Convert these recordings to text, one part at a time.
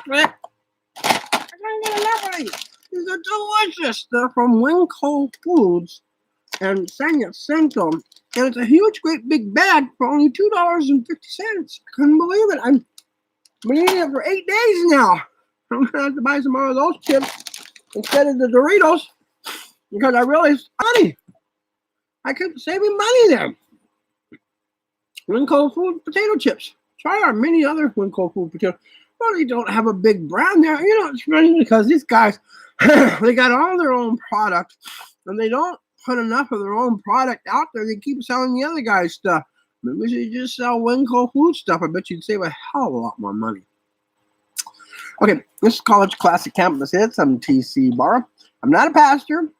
chocolate. I can't get enough of these. These are delicious. They're from Winco Foods and San Jacinto. And it's a huge, great big bag for only $2.50. Couldn't believe it. I've been eating it for 8 days now. I'm going to have to buy some more of those chips instead of the Doritos because I realized, honey, I kept saving money there. Winco Food potato chips. Try our many other Winco Food potato. Well, they don't have a big brand there. You know, it's funny because these guys, they got all their own product, and they don't put enough of their own product out there. They keep selling the other guys' stuff. Maybe we should just sell Winco Food stuff. I bet you'd save a hell of a lot more money. Okay, this is College Classic Campus Hits. I'm TC Barra. I'm not a pastor.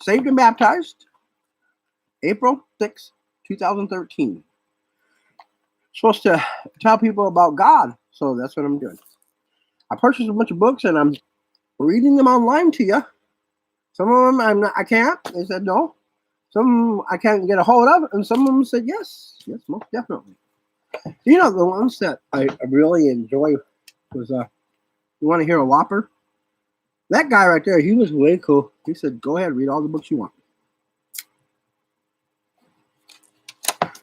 Saved and baptized April 6, 2013. Supposed to tell people about God, so that's what I'm doing. I purchased a bunch of books and I'm reading them online to you. Some of them I can't. They said no. Some I can't get a hold of, and some of them said yes, most definitely. You know, the ones that I really enjoy was you want to hear a whopper? That guy right there, he was way cool. He said, "Go ahead, read all the books you want."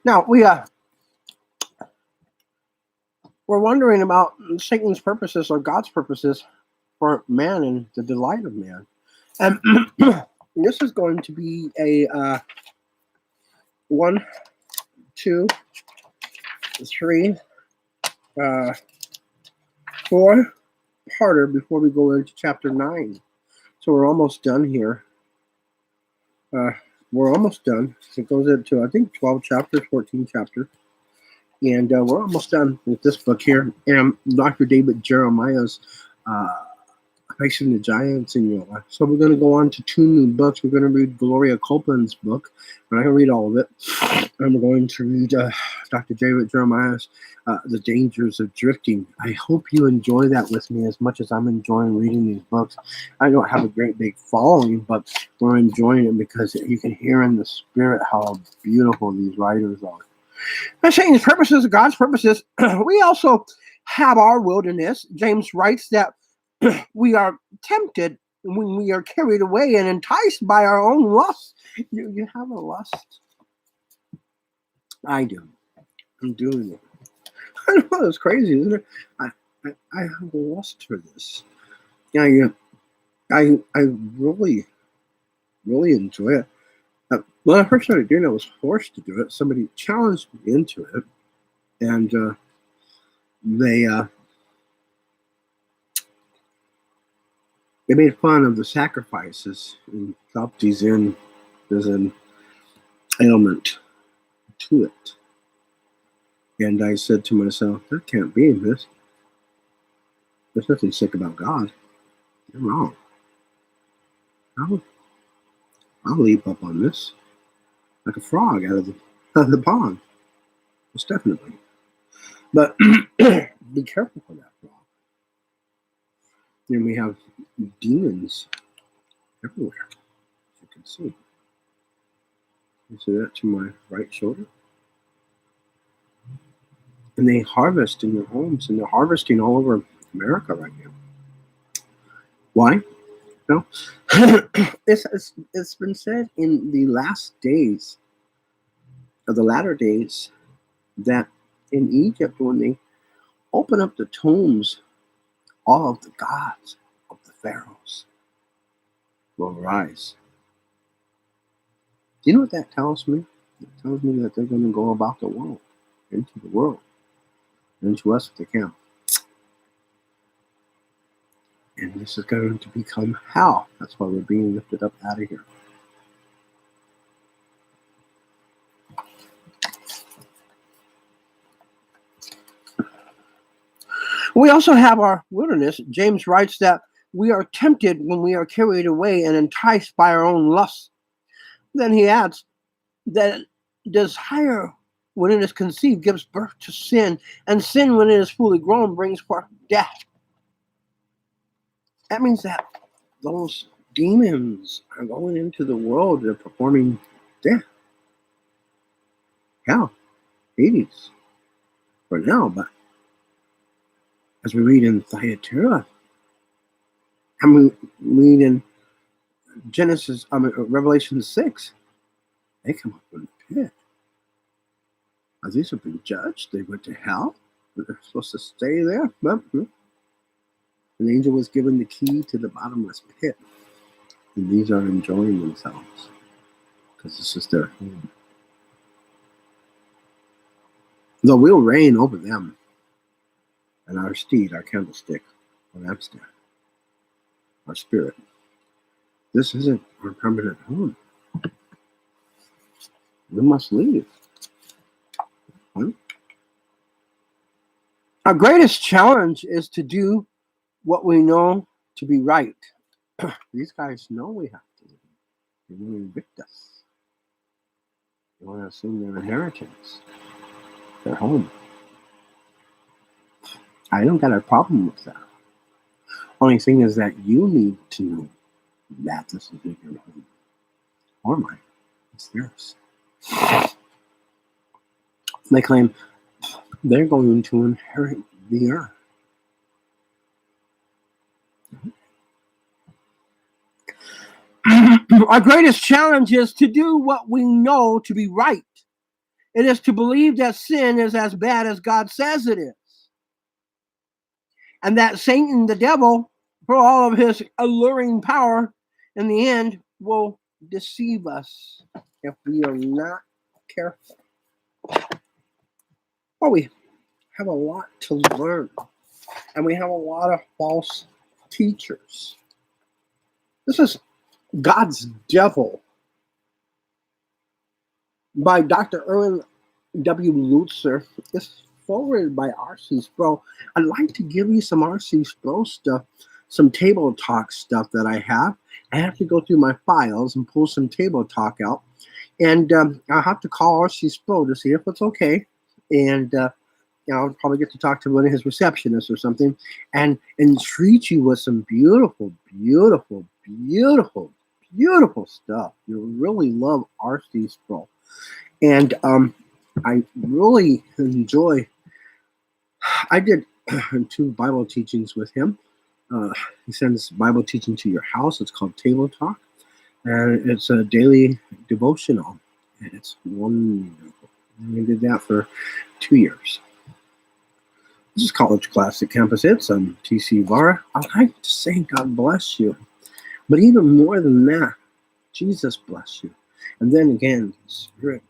Now we're wondering about Satan's purposes or God's purposes for man and the delight of man. And this is going to be a 1, 2, 3, 4-parter before we go into chapter 9. So we're almost done here. We're almost done. It goes into, I think, 12 chapters, 14 chapters. And we're almost done with this book here. And Dr. David Jeremiah's Facing the Giants in Your Life. So we're going to go on to 2 new books. We're going to read Gloria Copeland's book. I'm not going to read all of it. And we're going to read Dr. David Jeremiah's The Dangers of Drifting. I hope you enjoy that with me as much as I'm enjoying reading these books. I don't have a great big following, but we're enjoying it because you can hear in the spirit how beautiful these writers are. I'm saying His purposes are God's purposes. We also have our wilderness. James writes that we are tempted when we are carried away and enticed by our own lust. You have a lust? I do. I'm doing it. I know it's crazy, isn't it? I have a lust for this. Yeah. I really enjoy it. When I first started doing it, I was forced to do it. Somebody challenged me into it, and they made fun of the sacrifices and dropped these in as an element to it. And I said to myself, that can't be this. There's nothing sick about God. You're wrong. I'll leap up on this like a frog out of the pond. Most definitely. But be careful for that frog. Then we have demons everywhere, as you can see. You see that to my right shoulder? And they harvest in their homes, and they're harvesting all over America right now. Why? No. It's been said in the last days, or the latter days, that in Egypt, when they open up the tombs, all of the gods of the pharaohs will rise. Do you know what that tells me? It tells me that they're going to go about the world, into the world, into us if they can. And this is going to become hell. That's why we're being lifted up out of here. We also have our wilderness. James writes that we are tempted when we are carried away and enticed by our own lusts. Then he adds that desire, when it is conceived, gives birth to sin, and sin, when it is fully grown, brings forth death. That means that those demons are going into the world and performing death. Hell, Hades, for now, but As we read in Thyatira, and we read in Revelation 6, they come up from the pit. As these have been judged, they went to hell. They're supposed to stay there. But an angel was given the key to the bottomless pit. And these are enjoying themselves because this is their home. Though we'll reign over them, and our steed, our candlestick, our lampstand, our spirit. This isn't our permanent home. We must leave. Our greatest challenge is to do what we know to be right. These guys know we have to leave. They want to evict us. They want to assume their inheritance, their home. I don't got a problem with that. Only thing is that you need to know that this is your home. Or mine. It's theirs. They claim they're going to inherit the earth. Our greatest challenge is to do what we know to be right. It is to believe that sin is as bad as God says it is. And that Satan, the devil, for all of his alluring power, in the end will deceive us if we are not careful. Well, we have a lot to learn, and we have a lot of false teachers. This is God's Devil by Dr. Erwin W. Lutzer. It's forwarded by R.C. Sproul. I'd like to give you some R.C. Sproul stuff, some table talk stuff that I have. I have to go through my files and pull some table talk out. And I'll have to call R.C. Sproul to see if it's okay. And I'll probably get to talk to one of his receptionists or something and treat you with some beautiful, beautiful, beautiful, beautiful stuff. You'll really love R.C. Sproul. And I really enjoy. I did 2 Bible teachings with him. He sends Bible teaching to your house. It's called Table Talk. And it's a daily devotional. And it's wonderful. We did that for 2 years. This is College Classic Campus Hits. I'm TC Vara. I'd like to say God bless you. But even more than that, Jesus bless you. And then again, Spirit